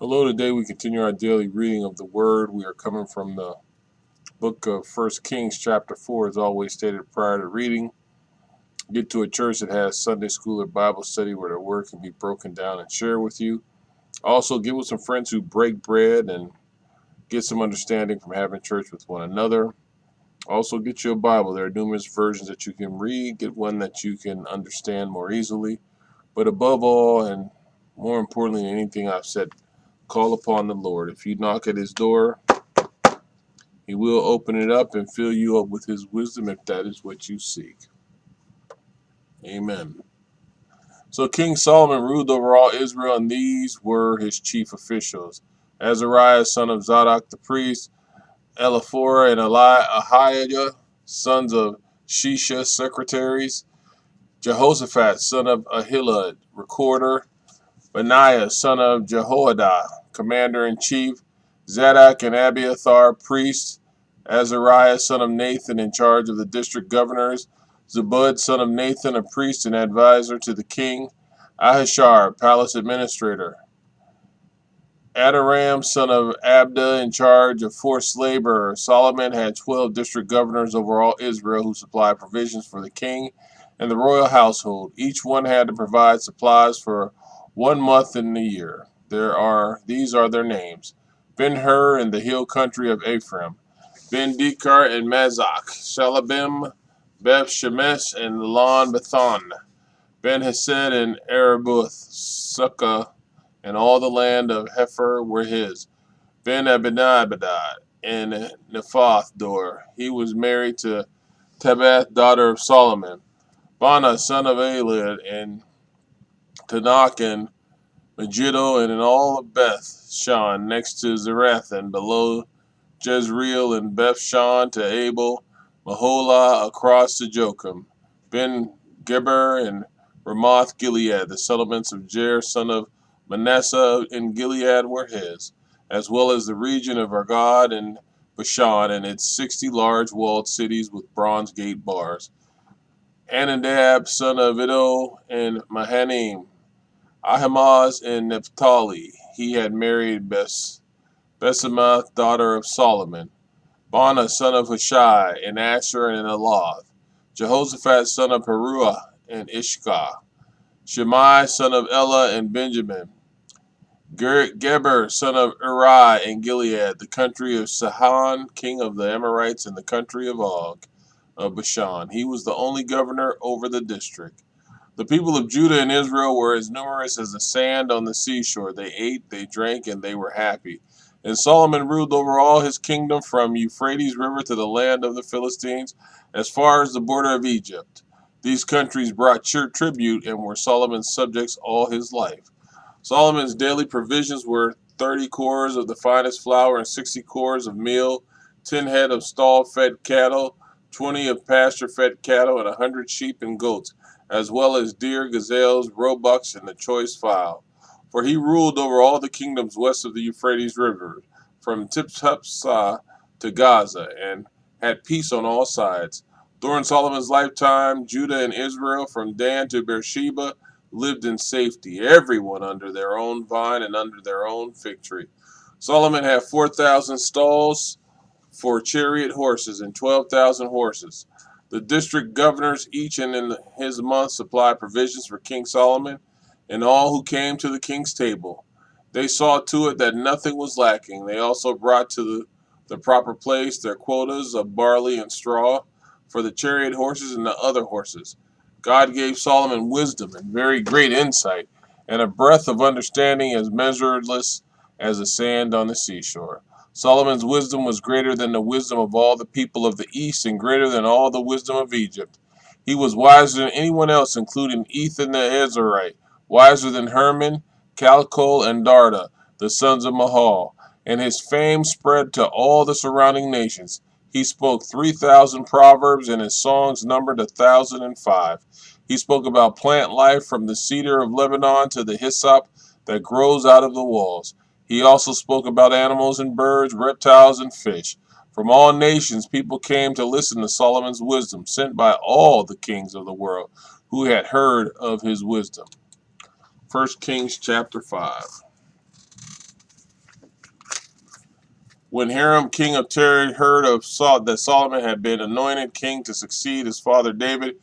Hello, today we continue our daily reading of the Word. We are coming from the book of First Kings, chapter 4, as always stated prior to reading. Get to a church that has Sunday school or Bible study where the Word can be broken down and shared with you. Also, get with some friends who break bread and get some understanding from having church with one another. Also, get you a Bible. There are numerous versions that you can read. Get one that you can understand more easily. But above all, and more importantly than anything I've said, call upon the Lord. If you knock at his door, he will open it up and fill you up with his wisdom if that is what you seek. Amen. So King Solomon ruled over all Israel, and these were his chief officials: Azariah, son of Zadok the priest, Eliphorah and Ahijah, sons of Shisha, secretaries, Jehoshaphat, son of Ahilud, recorder, Benaiah, son of Jehoiada, commander-in-chief, Zadok and Abiathar, priests, Azariah, son of Nathan, in charge of the district governors, Zabud, son of Nathan, a priest and advisor to the king, Ahishar, palace administrator, Adoram, son of Abda, in charge of forced labor. Solomon had 12 district governors over all Israel who supplied provisions for the king and the royal household. Each one had to provide supplies for 1 month in the year. These are their names: Ben-Hur in the hill country of Ephraim, Ben-Dekar in Mazak, Shalabim, Beth Shemesh and Elon Bethan, Ben-Hesed and Arabuth, Sukkah, and all the land of Hepher were his. Ben-Abinadab and Nephoth Dor. He was married to Tabbath, daughter of Solomon. Bana, son of Elid, and Tanakh and Megiddo, and in all of Beth Shan, next to Zareth, and below Jezreel and Beth Shan to Abel, Mahola across to Jochim, Ben Geber and Ramoth Gilead. The settlements of Jair, son of Manasseh in Gilead, were his, as well as the region of Argad and Bashan and its 60 large walled cities with bronze gate bars. Anadab, son of Iddo, in Mahanaim. Ahimaaz in Naphtali. He had married Besemath, daughter of Solomon. Bana, son of Hushai, in Asher and in Aloth. Jehoshaphat, son of Peruah, in Ishkah. Shimei, son of Elah, in Benjamin. Geber, son of Uri, in Gilead, the country of Sihon, king of the Amorites, and the country of Og of Bashan. He was the only governor over the district. The people of Judah and Israel were as numerous as the sand on the seashore. They ate, they drank, and they were happy. And Solomon ruled over all his kingdom from Euphrates River to the land of the Philistines, as far as the border of Egypt. These countries brought tribute and were Solomon's subjects all his life. Solomon's daily provisions were 30 cores of the finest flour and 60 cores of meal, 10 head of stall-fed cattle, 20 of pasture-fed cattle, and 100 sheep and goats, as well as deer, gazelles, roebucks, and the choice fowl. For he ruled over all the kingdoms west of the Euphrates River, from Tipsah to Gaza, and had peace on all sides. During Solomon's lifetime, Judah and Israel, from Dan to Beersheba, lived in safety, everyone under their own vine and under their own fig tree. Solomon had 4,000 stalls for chariot horses and 12,000 horses. The district governors, each and in his month, supplied provisions for King Solomon and all who came to the king's table. They saw to it that nothing was lacking. They also brought to the proper place their quotas of barley and straw for the chariot horses and the other horses. God gave Solomon wisdom and very great insight, and a breadth of understanding as measureless as the sand on the seashore. Solomon's wisdom was greater than the wisdom of all the people of the east and greater than all the wisdom of Egypt. He was wiser than anyone else, including Ethan the Ezrahite, wiser than Herman, Calcol, and Darda, the sons of Mahal, and his fame spread to all the surrounding nations. He spoke 3,000 proverbs, and his songs numbered 1,005. He spoke about plant life from the cedar of Lebanon to the hyssop that grows out of the walls. He also spoke about animals and birds, reptiles and fish. From all nations, people came to listen to Solomon's wisdom, sent by all the kings of the world who had heard of his wisdom. 1 Kings chapter 5. When Hiram, king of Tyre, heard of that Solomon had been anointed king to succeed his father David,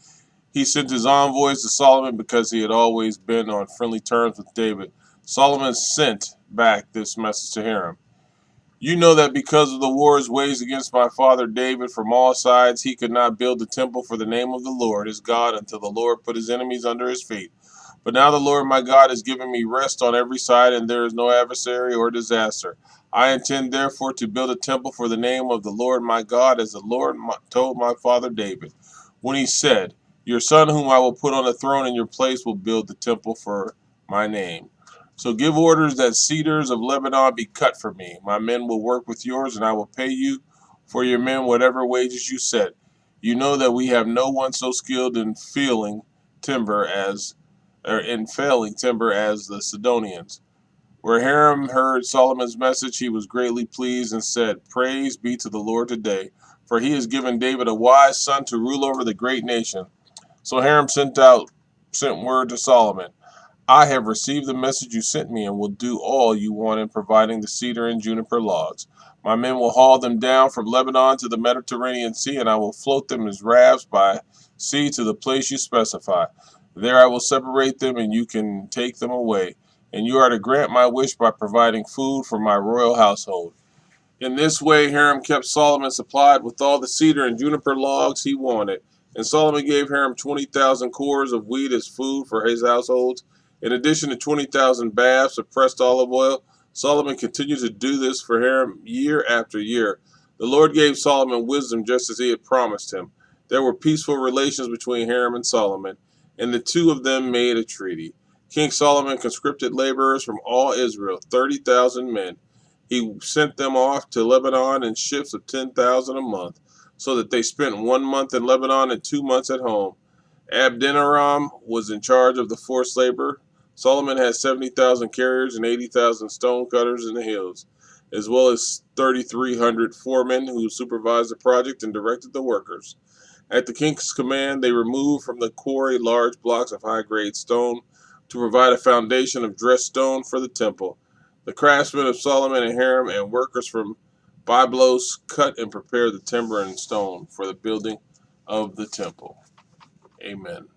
he sent his envoys to Solomon because he had always been on friendly terms with David. Solomon sent back this message to Hiram. You know that because of the wars waged against my father David from all sides, he could not build the temple for the name of the Lord his God until the Lord put his enemies under his feet. But now the Lord my God has given me rest on every side, and there is no adversary or disaster. I intend therefore to build a temple for the name of the Lord my God, as the Lord told my father David, when he said, your son whom I will put on the throne in your place will build the temple for my name. So give orders that cedars of Lebanon be cut for me. My men will work with yours, and I will pay you for your men whatever wages you set. You know that we have no one so skilled in timber as felling timber as the Sidonians. Where Hiram heard Solomon's message, he was greatly pleased and said, praise be to the Lord today, for he has given David a wise son to rule over the great nation. So Hiram sent word to Solomon, I have received the message you sent me and will do all you want in providing the cedar and juniper logs. My men will haul them down from Lebanon to the Mediterranean Sea, and I will float them as rafts by sea to the place you specify. There I will separate them, and you can take them away. And you are to grant my wish by providing food for my royal household. In this way, Hiram kept Solomon supplied with all the cedar and juniper logs he wanted. And Solomon gave Hiram 20,000 cores of wheat as food for his households. In addition to 20,000 baths of pressed olive oil, Solomon continued to do this for Hiram year after year. The Lord gave Solomon wisdom just as he had promised him. There were peaceful relations between Hiram and Solomon, and the two of them made a treaty. King Solomon conscripted laborers from all Israel, 30,000 men. He sent them off to Lebanon in shifts of 10,000 a month, so that they spent 1 month in Lebanon and 2 months at home. Abdinaram was in charge of the forced labor. Solomon had 70,000 carriers and 80,000 stone cutters in the hills, as well as 3,300 foremen who supervised the project and directed the workers. At the king's command, they removed from the quarry large blocks of high grade stone to provide a foundation of dressed stone for the temple. The craftsmen of Solomon and Hiram and workers from Byblos cut and prepared the timber and stone for the building of the temple. Amen.